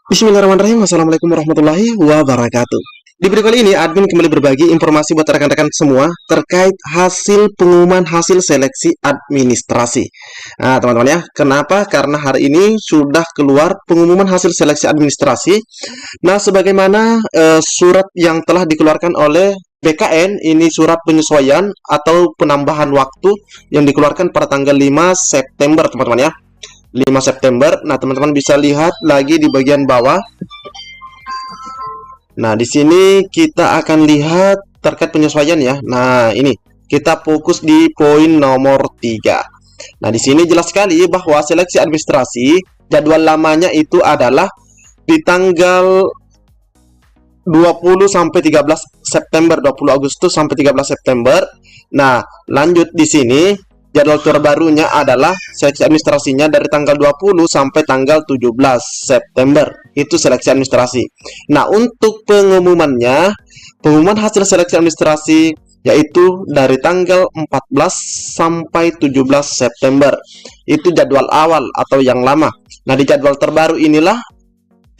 Bismillahirrahmanirrahim. Assalamualaikum warahmatullahi wabarakatuh. Di video kali ini, admin kembali berbagi informasi buat rekan-rekan semua terkait hasil pengumuman hasil seleksi administrasi. Nah, teman-teman ya, kenapa? Karena hari ini sudah keluar pengumuman hasil seleksi administrasi. Nah, sebagaimana surat yang telah dikeluarkan oleh BKN, ini surat penyesuaian atau penambahan waktu yang dikeluarkan pada tanggal 5 September, teman-teman ya. 5 September. Nah, teman-teman bisa lihat lagi di bagian bawah. Nah, di sini kita akan lihat terkait penyesuaian ya. Nah, ini kita fokus di poin nomor 3. Nah, di sini jelas sekali bahwa seleksi administrasi jadwal lamanya itu adalah di tanggal 20 sampai 13 September, 20 Agustus sampai 13 September. Nah, lanjut di sini jadwal terbarunya adalah seleksi administrasinya dari tanggal 20 sampai tanggal 17 September. Itu seleksi administrasi. Nah, untuk pengumuman hasil seleksi administrasi yaitu dari tanggal 14 sampai 17 September. Itu jadwal awal atau yang lama. Nah, di jadwal terbaru inilah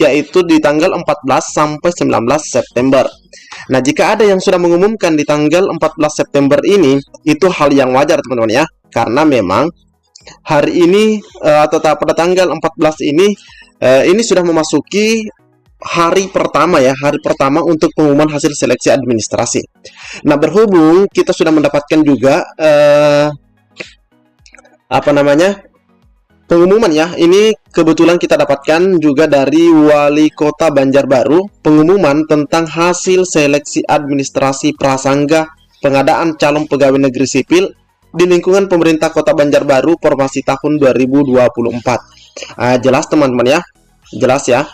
yaitu di tanggal 14 sampai 19 September. Nah, jika ada yang sudah mengumumkan di tanggal 14 September ini, itu hal yang wajar teman-teman ya. Karena memang hari ini atau pada tanggal 14 ini sudah memasuki hari pertama ya, hari pertama untuk pengumuman hasil seleksi administrasi. Nah, berhubung kita sudah mendapatkan juga pengumuman ya, ini kebetulan kita dapatkan juga dari Wali Kota Banjarbaru pengumuman tentang hasil seleksi administrasi prasangga pengadaan calon pegawai negeri sipil di lingkungan pemerintah Kota Banjarbaru formasi tahun 2024. Jelas teman-teman ya, jelas ya.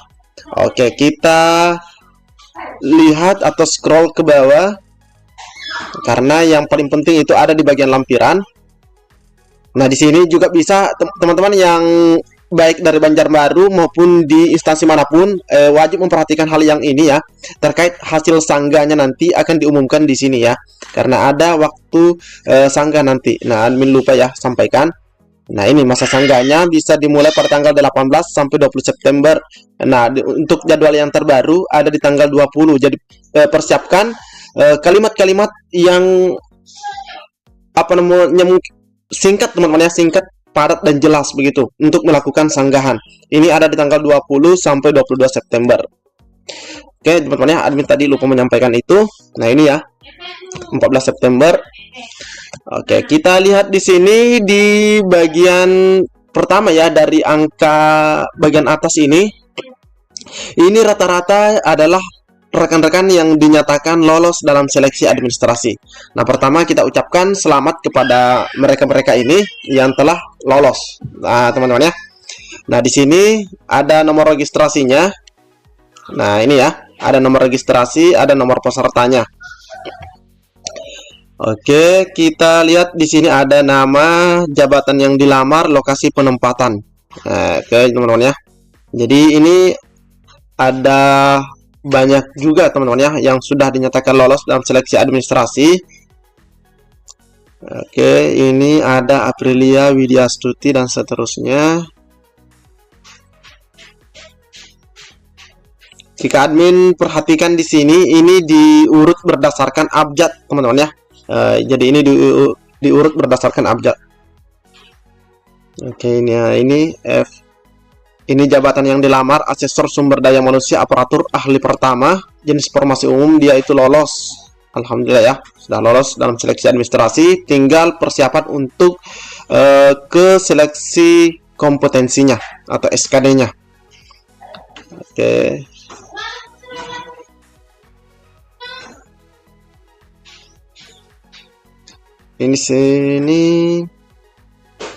Oke, kita lihat atau scroll ke bawah karena yang paling penting itu ada di bagian lampiran. Nah, di sini juga bisa teman-teman yang baik dari Banjarbaru maupun di instansi manapun wajib memperhatikan hal yang ini ya, terkait hasil sanggahnya nanti akan diumumkan di sini ya, karena ada waktu sanggah nanti. Nah, admin lupa ya sampaikan. Nah, ini masa sanggahnya bisa dimulai pada tanggal 18 sampai 20 September. Nah, untuk jadwal yang terbaru ada di tanggal 20. Jadi persiapkan kalimat-kalimat yang singkat teman-teman ya, singkat, padat dan jelas begitu untuk melakukan sanggahan. Ini ada di tanggal 20 sampai 22 September. Oke, teman-teman ya, admin tadi lupa menyampaikan itu. Nah, ini ya, 14 September. Oke, kita lihat di sini di bagian pertama ya, dari angka bagian atas ini. Ini rata-rata adalah rekan-rekan yang dinyatakan lolos dalam seleksi administrasi. Nah, pertama kita ucapkan selamat kepada mereka-mereka ini yang telah lolos. Nah, teman-teman ya. Nah, di sini ada nomor registrasinya. Nah, ini ya, ada nomor registrasi, ada nomor pesertanya. Oke, kita lihat di sini ada nama, jabatan yang dilamar, lokasi penempatan. Nah, oke, teman-teman ya. Jadi ini ada banyak juga teman-teman ya yang sudah dinyatakan lolos dalam seleksi administrasi. Oke, ini ada Aprilia Widyastuti dan seterusnya. Jika admin perhatikan di sini, ini diurut berdasarkan abjad teman-teman ya. Jadi ini diurut berdasarkan abjad. Oke, ini F. Ini jabatan yang dilamar, asesor sumber daya manusia aparatur ahli pertama, jenis formasi umum, dia itu lolos. Alhamdulillah ya, sudah lolos dalam seleksi administrasi. Tinggal persiapan untuk ke seleksi kompetensinya atau SKD-nya. Oke. Ini sini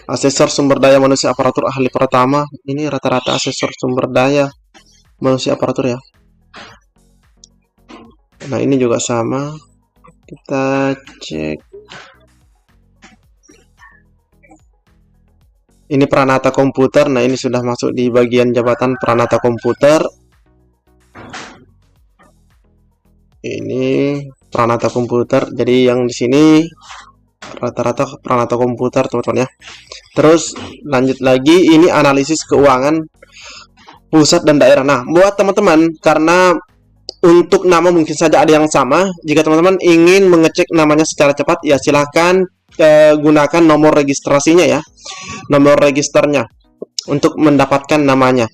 asesor sumber daya manusia aparatur ahli pertama. Ini rata-rata asesor sumber daya manusia aparatur ya. Nah, ini juga sama. Kita cek. Ini Pranata Komputer. Nah, ini sudah masuk di bagian jabatan Pranata Komputer. Ini Pranata Komputer. Jadi yang di sini rata-rata Pranata Komputer teman-teman ya. Terus lanjut lagi, ini analisis keuangan pusat dan daerah. Nah, buat teman-teman, karena untuk nama mungkin saja ada yang sama, jika teman-teman ingin mengecek namanya secara cepat, ya silahkan gunakan nomor registrasinya ya, nomor registernya untuk mendapatkan namanya.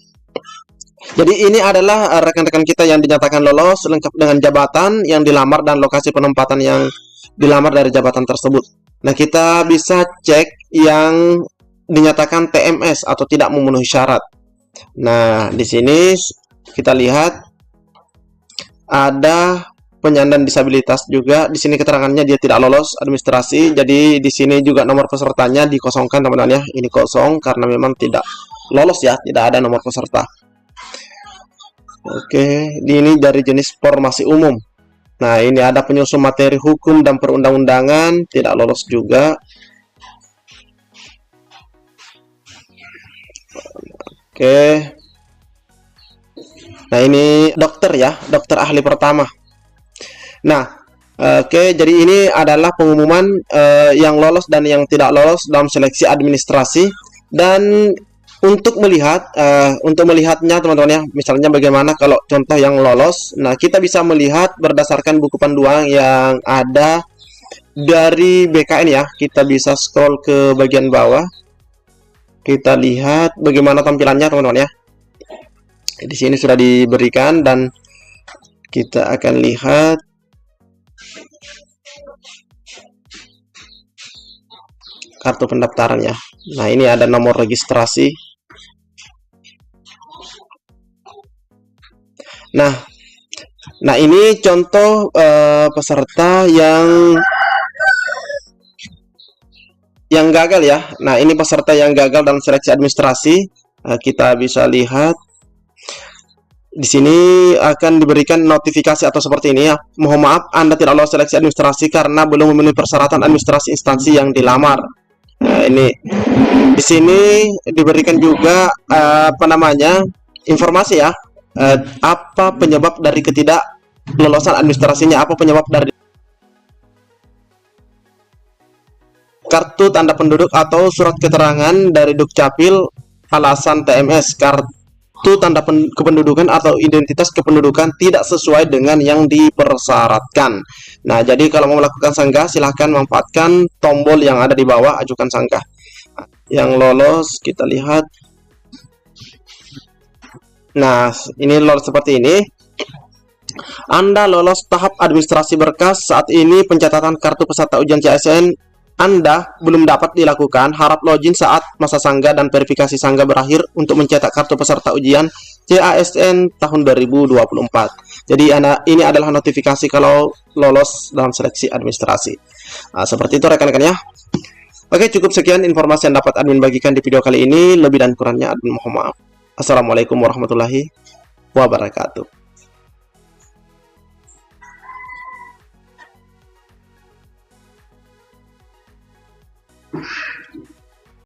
Jadi ini adalah rekan-rekan kita yang dinyatakan lolos lengkap dengan jabatan yang dilamar dan lokasi penempatan yang dilamar dari jabatan tersebut. Nah, kita bisa cek yang dinyatakan TMS atau tidak memenuhi syarat. Nah, di sini kita lihat ada penyandang disabilitas juga. Di sini keterangannya dia tidak lolos administrasi. Jadi di sini juga nomor pesertanya dikosongkan teman-teman ya. Ini kosong karena memang tidak lolos ya, tidak ada nomor peserta. Oke, ini dari jenis formasi umum. Nah, ini ada penyusun materi hukum dan perundang-undangan, tidak lolos juga. Oke. Nah, ini dokter ya, dokter ahli pertama. Nah, oke, jadi ini adalah pengumuman yang lolos dan yang tidak lolos dalam seleksi administrasi. Dan untuk melihatnya teman-teman ya, misalnya bagaimana kalau contoh yang lolos. Nah, kita bisa melihat berdasarkan buku panduan yang ada dari BKN ya. Kita bisa scroll ke bagian bawah. Kita lihat bagaimana tampilannya teman-teman ya. Di sini sudah diberikan dan kita akan lihat kartu pendaftarannya. Nah, ini ada nomor registrasi. Nah, ini contoh peserta yang gagal ya. Nah, ini peserta yang gagal dalam seleksi administrasi. Kita bisa lihat di sini akan diberikan notifikasi atau seperti ini ya. Mohon maaf, Anda tidak lolos seleksi administrasi karena belum memenuhi persyaratan administrasi instansi yang dilamar. Nah, ini di sini diberikan juga informasi ya. Apa penyebab dari ketidaklolosan administrasinya? Apa penyebab dari kartu tanda penduduk atau surat keterangan dari Dukcapil alasan TMS, kartu tanda kependudukan atau identitas kependudukan tidak sesuai dengan yang dipersyaratkan. Nah, jadi kalau mau melakukan sanggah silahkan manfaatkan tombol yang ada di bawah ajukan sanggah. Yang lolos kita lihat. Nah, ini lolos seperti ini. Anda lolos tahap administrasi berkas. Saat ini pencatatan kartu peserta ujian CASN Anda belum dapat dilakukan. Harap login saat masa sanggah dan verifikasi sanggah berakhir untuk mencetak kartu peserta ujian CASN tahun 2024. Jadi ini adalah notifikasi kalau lolos dalam seleksi administrasi. Nah, seperti itu rekan-rekan ya. Oke, cukup sekian informasi yang dapat admin bagikan di video kali ini. Lebih dan kurangnya admin mohon maaf. Assalamualaikum warahmatullahi wabarakatuh.